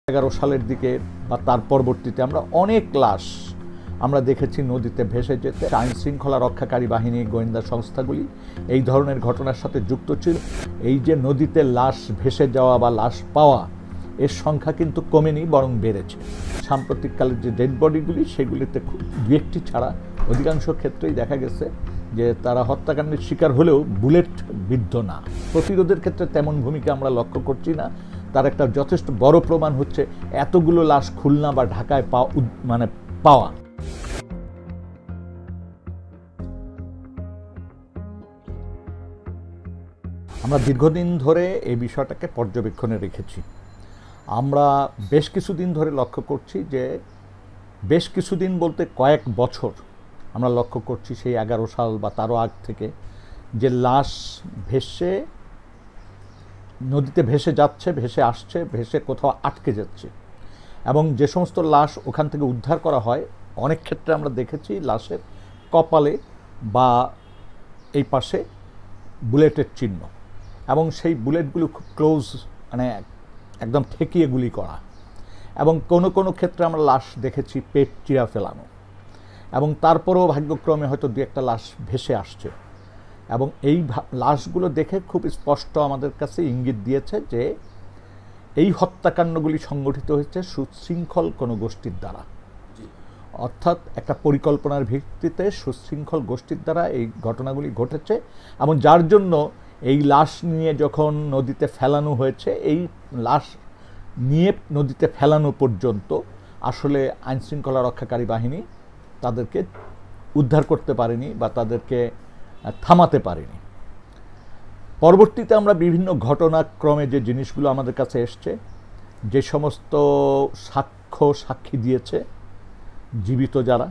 2011 সালের দিকে বা তার পরবর্তীতে আমরা অনেক লাশ আমরা দেখেছি নদীতে ভেসে যেতে। আইন শৃঙ্খলা রক্ষাকারী বাহিনী, গোয়েন্দা সংস্থাগুলি এই ধরনের ঘটনার সাথে যুক্ত ছিল। এই যে নদীতে লাশ ভেসে যাওয়া বা লাশ পাওয়া, এর সংখ্যা কিন্তু কমেনি, বরং বেড়েছে। সাম্প্রতিককালের যে ডেড বডিগুলি, সেগুলিতে দু একটি ছাড়া অধিকাংশ ক্ষেত্রেই দেখা গেছে যে তারা হত্যাকাণ্ডের শিকার হলেও বুলেট বিদ্ধ না। প্রতিরোধের ক্ষেত্রে তেমন ভূমিকা আমরা লক্ষ্য করছি না। তার একটা যথেষ্ট বড় প্রমাণ হচ্ছে এতগুলো লাশ খুলনা বা ঢাকায় পাওয়া। আমরা দীর্ঘদিন ধরে এই বিষয়টাকে পর্যবেক্ষণে রেখেছি। আমরা বেশ কিছুদিন ধরে লক্ষ্য করছি যে, বেশ কিছুদিন বলতে কয়েক বছর আমরা লক্ষ্য করছি, সেই 11 সাল বা তারও আগ থেকে, যে লাশ ভেসে নদীতে ভেসে যাচ্ছে, ভেসে আসছে, ভেসে কোথাও আটকে যাচ্ছে। এবং যে সমস্ত লাশ ওখান থেকে উদ্ধার করা হয়, অনেক ক্ষেত্রে আমরা দেখেছি লাশের কপালে বা এই পাশে বুলেটের চিহ্ন, এবং সেই বুলেটগুলো খুব ক্লোজ, একদম ঠেকিয়ে গুলি করা। এবং কোনো ক্ষেত্রে আমরা লাশ দেখেছি পেট চিরা ফেলানো। এবং তারপরেও ভাগ্যক্রমে হয়তো দু একটা লাশ ভেসে আসছে। এবং এই লাশগুলো দেখে খুব স্পষ্ট আমাদের কাছে ইঙ্গিত দিয়েছে যে এই হত্যাকাণ্ডগুলি সংগঠিত হয়েছে সুশৃঙ্খল কোনো গোষ্ঠীর দ্বারা। অর্থাৎ একটা পরিকল্পনার ভিত্তিতে সুশৃঙ্খল গোষ্ঠীর দ্বারা এই ঘটনাগুলি ঘটেছে। এবং যার জন্য এই লাশ নিয়ে যখন নদীতে ফেলানো হয়েছে, এই লাশ নিয়ে নদীতে ফেলানো পর্যন্ত আসলে আইনশৃঙ্খলা রক্ষাকারী বাহিনী তাদেরকে উদ্ধার করতে পারেনি বা তাদেরকে থামাতে পারেনি। পরবর্তীতে আমরা বিভিন্ন ঘটনাক্রমে যে জিনিসগুলো আমাদের কাছে এসছে, যে সমস্ত সাক্ষী দিয়েছে জীবিত যারা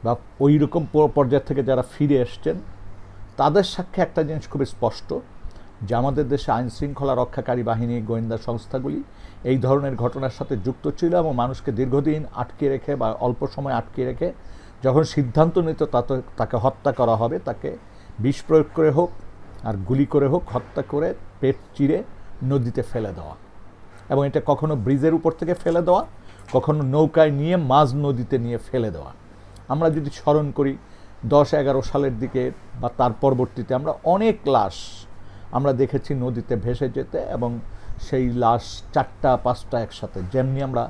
বা ওই রকম পর্যায় থেকে যারা ফিরে এসছেন, তাদের সাক্ষ্যে একটা জিনিস খুব স্পষ্ট, যে আমাদের দেশে আইন শৃঙ্খলা রক্ষাকারী বাহিনী, গোয়েন্দা সংস্থাগুলি এই ধরনের ঘটনার সাথে যুক্ত ছিল এবং মানুষকে দীর্ঘদিন আটকে রেখে বা অল্প সময় আটকে রেখে যখন সিদ্ধান্ত নিত তাকে হত্যা করা হবে, তাকে বিষ প্রয়োগ করে হোক আর গুলি করে হোক হত্যা করে পেট চিরে নদীতে ফেলে দেওয়া। এবং এটা কখনো ব্রিজের উপর থেকে ফেলে দেওয়া, কখনো নৌকায় নিয়ে মাঝ নদীতে নিয়ে ফেলে দেওয়া। আমরা যদি স্মরণ করি 10-11 সালের দিকে বা তার পরবর্তীতে আমরা অনেক লাশ আমরা দেখেছি নদীতে ভেসে যেতে, এবং সেই লাশ 4টা-5টা একসাথে, যেমনি আমরা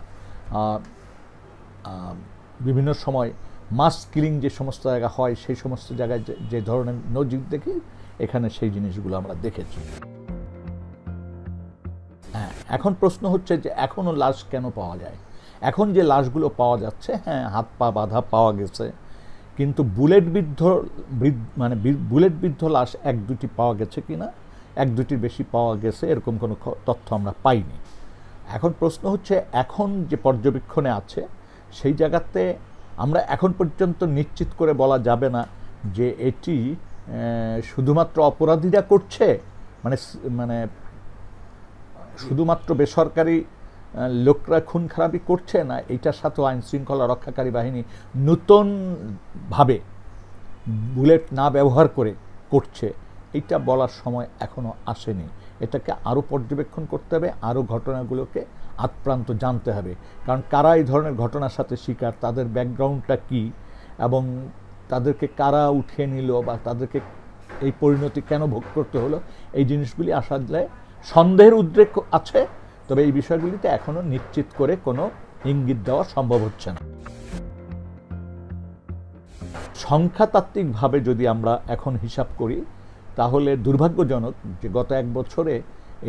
বিভিন্ন সময় মাস কিলিং যে সমস্ত জায়গা হয়, সেই সমস্ত জায়গায় যে ধরনের নজির দেখি, এখানে সেই জিনিসগুলো আমরা দেখেছি। হ্যাঁ, এখন প্রশ্ন হচ্ছে যে এখনও লাশ কেন পাওয়া যায়? এখন যে লাশগুলো পাওয়া যাচ্ছে, হ্যাঁ, হাত পা বাঁধা পাওয়া গেছে, কিন্তু বুলেট বিদ্ধ লাশ 1-2টি পাওয়া গেছে কিনা, 1-2টির বেশি পাওয়া গেছে এরকম কোনো তথ্য আমরা পাইনি। এখন প্রশ্ন হচ্ছে, এখন যে পর্যবেক্ষণে আছে সেই জায়গাতে আমরা এখন পর্যন্ত নিশ্চিত করে বলা যাবে না যে এটি শুধুমাত্র অপরাধীরা করছে, মানে শুধুমাত্র বেসরকারি লোকরা খুন খারাপি করছে না, এইটার সাথেও আইন শৃঙ্খলা রক্ষাকারী বাহিনী নূতনভাবে বুলেট না ব্যবহার করে করছে, এইটা বলার সময় এখনও আসেনি। এটাকে আরও পর্যবেক্ষণ করতে হবে, আরও ঘটনাগুলোকে আদ্প্রান্ত জানতে হবে। কারণ কারা এই ধরনের ঘটনার সাথে শিকার, তাদের ব্যাকগ্রাউন্ডটা কী, এবং তাদেরকে কারা উঠিয়ে নিল বা তাদেরকে এই পরিণতি কেন ভোগ করতে হলো, এই জিনিসগুলি আসলে সন্দেহের উদ্রেক আছে। তবে এই বিষয়গুলিতে এখনও নিশ্চিত করে কোনো ইঙ্গিত দেওয়া সম্ভব হচ্ছে না। সংখ্যাতাত্ত্বিকভাবে যদি আমরা এখন হিসাব করি, তাহলে দুর্ভাগ্যজনক যে গত 1 বছরে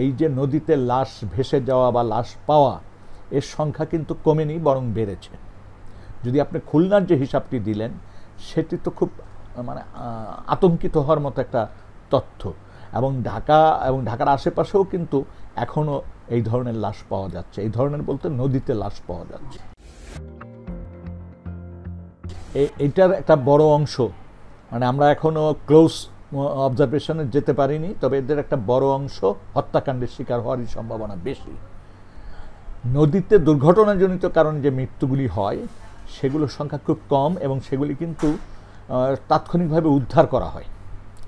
এই যে নদীতে লাশ ভেসে যাওয়া বা লাশ পাওয়া, এর সংখ্যা কিন্তু কমেনি, বরং বেড়েছে। যদি আপনি খুলনার যে হিসাবটি দিলেন, সেটি তো খুব আতঙ্কিত হওয়ার মতো একটা তথ্য। এবং ঢাকার আশেপাশেও কিন্তু এখনও এই ধরনের লাশ পাওয়া যাচ্ছে, এই ধরনের বলতে নদীতে লাশ পাওয়া যাচ্ছে। এইটার একটা বড় অংশ, আমরা এখনও ক্লোজ অবজারভেশনে যেতে পারিনি, তবে এদের একটা বড় অংশ হত্যাকাণ্ডের শিকার হওয়ারই সম্ভাবনা বেশি। নদীতে দুর্ঘটনাজনিত কারণে যে মৃত্যুগুলি হয়, সেগুলোর সংখ্যা খুব কম, এবং সেগুলি কিন্তু তাৎক্ষণিকভাবে উদ্ধার করা হয়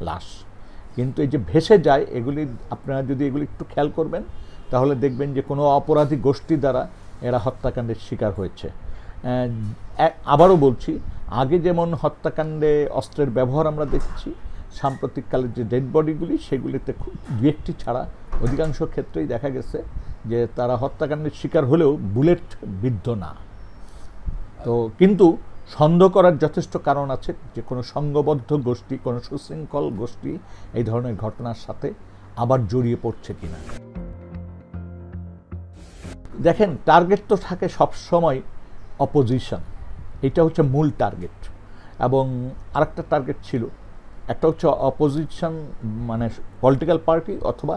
লাশ। কিন্তু এই যে ভেসে যায়, এগুলি আপনারা যদি এগুলি একটু খেয়াল করবেন, তাহলে দেখবেন যে কোনো অপরাধী গোষ্ঠী দ্বারা এরা হত্যাকাণ্ডের শিকার হয়েছে। আবারও বলছি, আগে যেমন হত্যাকাণ্ডে অস্ত্রের ব্যবহার আমরা দেখছি, সাম্প্রতিককালের যে ডেড বডিগুলি সেগুলিতে খুব দু একটি ছাড়া অধিকাংশ ক্ষেত্রেই দেখা গেছে যে তারা হত্যাকাণ্ডের শিকার হলেও বুলেট বিদ্ধ না। তো কিন্তু সন্দেহ করার যথেষ্ট কারণ আছে যে কোনো সংঘবদ্ধ গোষ্ঠী, কোনো সুশৃঙ্খল গোষ্ঠী এই ধরনের ঘটনার সাথে আবার জড়িয়ে পড়ছে কিনা। দেখেন, টার্গেট তো থাকে সবসময় অপোজিশন, এটা হচ্ছে মূল টার্গেট। এবং আরেকটা টার্গেট ছিল, একটা হচ্ছে অপোজিশন মানে পলিটিক্যাল পার্টি অথবা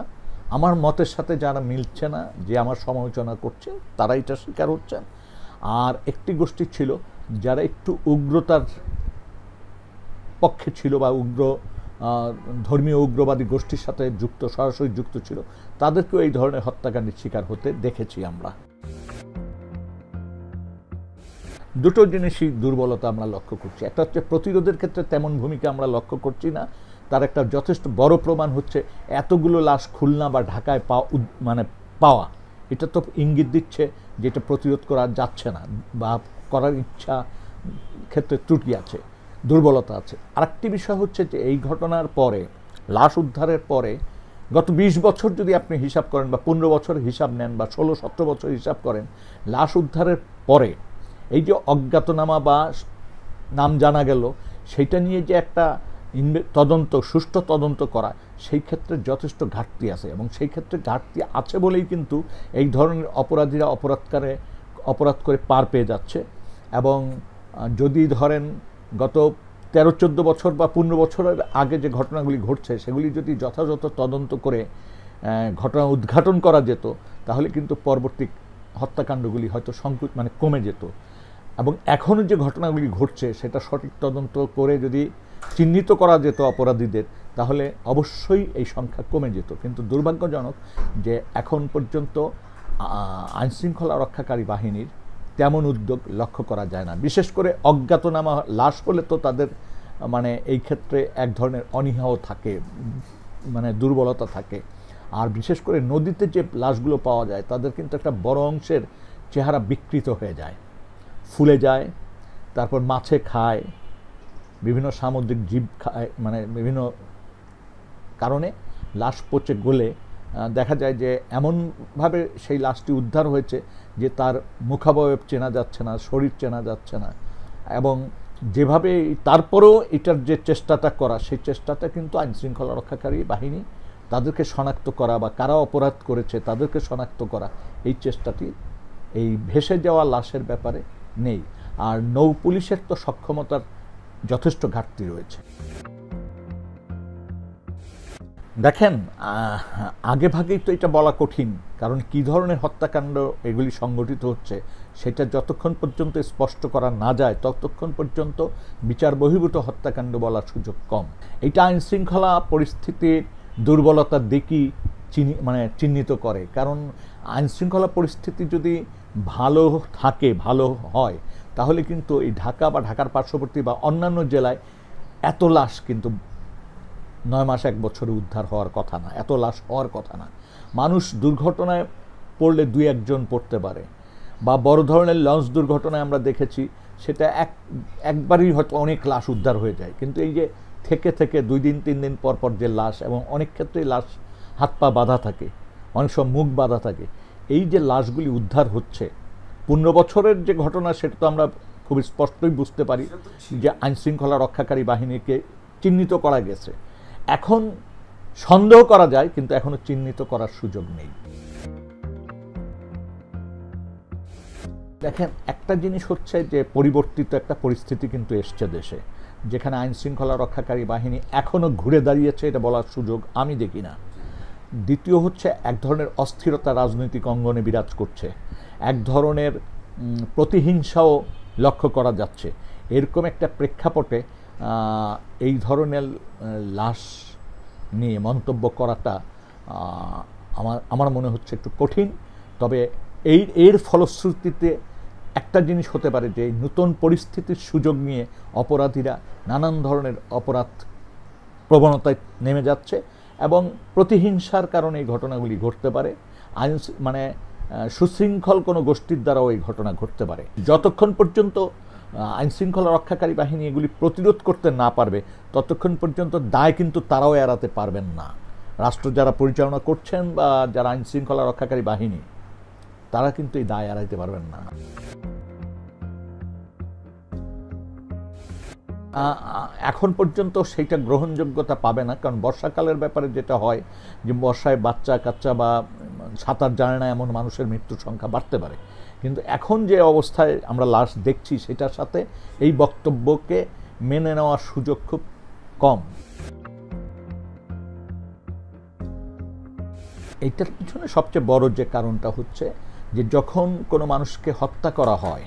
আমার মতের সাথে যারা মিলছে না, যে আমার সমালোচনা করছে তারা এটা শিকার হচ্ছেন। আর একটি গোষ্ঠী ছিল যারা একটু উগ্রতার পক্ষে ছিল বা ধর্মীয় উগ্রবাদী গোষ্ঠীর সাথে যুক্ত, সরাসরি যুক্ত ছিল, তাদেরকেও এই ধরনের হত্যাকাণ্ডের শিকার হতে দেখেছি আমরা। দুটো জিনিসই দুর্বলতা আমরা লক্ষ্য করছি। একটা হচ্ছে প্রতিরোধের ক্ষেত্রে তেমন ভূমিকা আমরা লক্ষ্য করছি না। তার একটা যথেষ্ট বড় প্রমাণ হচ্ছে এতগুলো লাশ খুলনা বা ঢাকায় পাওয়া, এটা তো ইঙ্গিত দিচ্ছে যে এটা প্রতিরোধ করা যাচ্ছে না বা করার ইচ্ছা ক্ষেত্রে ত্রুটি আছে, দুর্বলতা আছে। আরেকটি বিষয় হচ্ছে যে এই ঘটনার পরে, লাশ উদ্ধারের পরে গত 20 বছর যদি আপনি হিসাব করেন বা 15 বছরের হিসাব নেন বা 16-17 বছর হিসাব করেন, লাশ উদ্ধারের পরে এই যে অজ্ঞাতনামা বা নাম জানা গেল, সেইটা নিয়ে যে একটা তদন্ত, সুষ্ঠু তদন্ত করা, সেই ক্ষেত্রে যথেষ্ট ঘাটতি আছে। এবং সেই ক্ষেত্রে ঘাটতি আছে বলেই কিন্তু এই ধরনের অপরাধীরা অপরাধ করে পার পেয়ে যাচ্ছে। এবং যদি ধরেন গত 13-14 বছর বা 15 বছরের আগে যে ঘটনাগুলি ঘটছে সেগুলি যদি যথাযথ তদন্ত করে ঘটনা উদ্ঘাটন করা যেত, তাহলে কিন্তু পরবর্তী হত্যাকাণ্ডগুলি হয়তো কমে যেত। এবং এখনও যে ঘটনাগুলি ঘটছে সেটা সঠিক তদন্ত করে যদি চিহ্নিত করা যেত অপরাধীদের, তাহলে অবশ্যই এই সংখ্যা কমে যেত। কিন্তু দুর্ভাগ্যজনক যে এখন পর্যন্ত আইনশৃঙ্খলা রক্ষাকারী বাহিনীর তেমন উদ্যোগ লক্ষ্য করা যায় না। বিশেষ করে অজ্ঞাতনামা লাশ হলে তো তাদের এই ক্ষেত্রে এক ধরনের অনীহাও থাকে, দুর্বলতা থাকে। আর বিশেষ করে নদীতে যে লাশগুলো পাওয়া যায় তাদের কিন্তু একটা বড় অংশের চেহারা বিকৃত হয়ে যায়, ফুলে যায়, তারপর মাছে খায়, বিভিন্ন সামুদ্রিক জীব খায়, বিভিন্ন কারণে লাশ পচে গলে দেখা যায় যে এমনভাবে সেই লাশটি উদ্ধার হয়েছে যে তার মুখাবয়ব চেনা যাচ্ছে না, শরীর চেনা যাচ্ছে না। এবং যেভাবে তারপরেও এটার যে চেষ্টাটা করা, সেই চেষ্টাটা কিন্তু আইনশৃঙ্খলা রক্ষাকারী বাহিনী তাদেরকে শনাক্ত করা বা কারা অপরাধ করেছে তাদেরকে শনাক্ত করা, এই চেষ্টাটি এই ভেসে যাওয়া লাশের ব্যাপারে নেই। আর নৌ পুলিশের তো সক্ষমতার যথেষ্ট ঘাটতি রয়েছে। দেখেন, আগে ভাগেই তো এটা বলা কঠিন, কারণ কী ধরনের হত্যাকাণ্ড এগুলি সংগঠিত হচ্ছে সেটা যতক্ষণ পর্যন্ত স্পষ্ট করা না যায় ততক্ষণ পর্যন্ত বিচার বহির্ভূত হত্যাকাণ্ড বলার সুযোগ কম। এটা আইনশৃঙ্খলা পরিস্থিতির দুর্বলতার দিকই চিহ্নিত করে। কারণ আইনশৃঙ্খলা পরিস্থিতি যদি ভালো থাকে, ভালো হয়, তাহলে কিন্তু এই ঢাকা বা ঢাকার পার্শ্ববর্তী বা অন্যান্য জেলায় এত লাশ কিন্তু 9 মাস 1 বছরে উদ্ধার হওয়ার কথা না, এত লাশ হওয়ার কথা না। মানুষ দুর্ঘটনায় পড়লে 2-1 জন পড়তে পারে, বা বড় ধরনের লঞ্চ দুর্ঘটনায় আমরা দেখেছি সেটা একবারই হয়তো অনেক লাশ উদ্ধার হয়ে যায়। কিন্তু এই যে থেকে 2 দিন 3 দিন পর পর যে লাশ, এবং অনেক ক্ষেত্রেই লাশ হাত পা বাঁধা থাকে, অনেক সময় মুখ বাঁধা থাকে, এই যে লাশগুলি উদ্ধার হচ্ছে, 15 বছরের যে ঘটনা সেটা তো আমরা খুব স্পষ্টই বুঝতে পারি যে আইনশৃঙ্খলা রক্ষাকারী বাহিনীকে চিহ্নিত করা গেছে। এখন সন্দেহ করা যায়, কিন্তু এখনো চিহ্নিত করার সুযোগ নেই। দেখেন, একটা জিনিস হচ্ছে যে পরিবর্তিত একটা পরিস্থিতি কিন্তু এসছে দেশে, যেখানে আইনশৃঙ্খলা রক্ষাকারী বাহিনী এখনও ঘুরে দাঁড়িয়েছে এটা বলার সুযোগ আমি দেখি না। দ্বিতীয় হচ্ছে এক ধরনের অস্থিরতা রাজনৈতিক অঙ্গনে বিরাজ করছে, এক ধরনের প্রতিহিংসাও লক্ষ্য করা যাচ্ছে। এরকম একটা প্রেক্ষাপটে এই ধরনের লাশ নিয়ে মন্তব্য করাটা আমার মনে হচ্ছে একটু কঠিন। তবে এর ফলশ্রুতিতে একটা জিনিস হতে পারে যে নতুন পরিস্থিতির সুযোগ নিয়ে অপরাধীরা নানান ধরনের অপরাধ প্রবণতায় নেমে যাচ্ছে, এবং প্রতিহিংসার কারণে এই ঘটনাগুলি ঘটতে পারে। সুশৃঙ্খল কোনো গোষ্ঠীর দ্বারাও এই ঘটনা ঘটতে পারে। যতক্ষণ পর্যন্ত আইনশৃঙ্খলা রক্ষাকারী বাহিনী এগুলি প্রতিরোধ করতে না পারবে ততক্ষণ পর্যন্ত দায় কিন্তু তারাও এড়াতে পারবেন না। রাষ্ট্র যারা পরিচালনা করছেন বা যারা আইনশৃঙ্খলা রক্ষাকারী বাহিনী, তারা কিন্তু এই দায় এড়াইতে পারবেন না। এখন পর্যন্ত সেইটা গ্রহণযোগ্যতা পাবে না, কারণ বর্ষাকালের ব্যাপারে যেটা হয় যে বর্ষায় বাচ্চা কাচ্চা বা সাঁতার জানে না এমন মানুষের মৃত্যুর সংখ্যা বাড়তে পারে, কিন্তু এখন যে অবস্থায় আমরা লাশ দেখছি সেটার সাথে এই বক্তব্যকে মেনে নেওয়ার সুযোগ খুব কম। এইটার পিছনে সবচেয়ে বড় যে কারণটা হচ্ছে যে যখন কোনো মানুষকে হত্যা করা হয়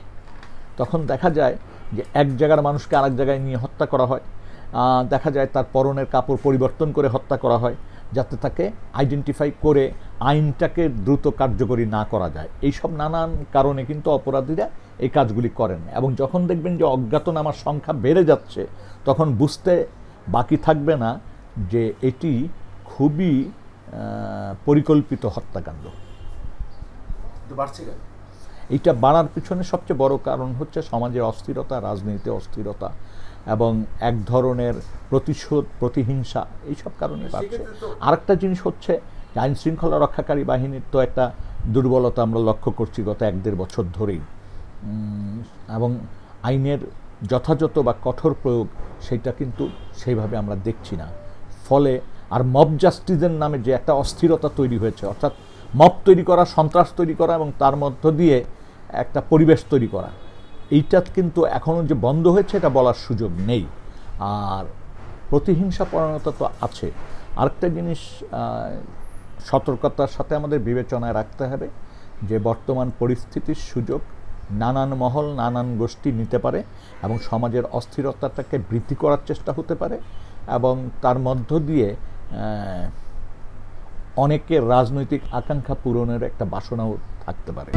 তখন দেখা যায় যে এক জায়গার মানুষকে আরেক জায়গায় নিয়ে হত্যা করা হয়, দেখা যায় তার পরনের কাপড় পরিবর্তন করে হত্যা করা হয় যাতে তাকে আইডেন্টিফাই করে আইনটাকে দ্রুত কার্যকরী না করা যায়। এইসব নানান কারণে কিন্তু অপরাধীরা এই কাজগুলি করেন, এবং যখন দেখবেন যে অজ্ঞাতনামার সংখ্যা বেড়ে যাচ্ছে তখন বুঝতে বাকি থাকবে না যে এটি খুবই পরিকল্পিত হত্যাকাণ্ড। এইটা বাড়ার পিছনে সবচেয়ে বড় কারণ হচ্ছে সমাজে অস্থিরতা, রাজনীতিতে অস্থিরতা এবং এক ধরনের প্রতিশোধ, প্রতিহিংসা, এইসব কারণে বাড়ছে। আরেকটা জিনিস হচ্ছে আইন শৃঙ্খলা রক্ষাকারী বাহিনীর তো একটা দুর্বলতা আমরা লক্ষ্য করছি গত 1-1.5 বছর ধরেই, এবং আইনের যথাযথ বা কঠোর প্রয়োগ সেটা কিন্তু সেইভাবে আমরা দেখছি না। ফলে আর মব জাস্টিসের নামে যে একটা অস্থিরতা তৈরি হয়েছে, অর্থাৎ মব তৈরি করা, সন্ত্রাস তৈরি করা এবং তার মধ্য দিয়ে একটা পরিবেশ তৈরি করা, এইটা কিন্তু এখনও যে বন্ধ হয়েছে এটা বলার সুযোগ নেই। আর প্রতিহিংসা পরায়ণতা তো আছে। আরেকটা জিনিস সতর্কতার সাথে আমাদের বিবেচনায় রাখতে হবে যে বর্তমান পরিস্থিতির সুযোগ নানান মহল, নানান গোষ্ঠী নিতে পারে এবং সমাজের অস্থিরতাটাকে বৃদ্ধি করার চেষ্টা হতে পারে, এবং তার মধ্য দিয়ে অনেকের রাজনৈতিক আকাঙ্ক্ষা পূরণের একটা বাসনাও থাকতে পারে।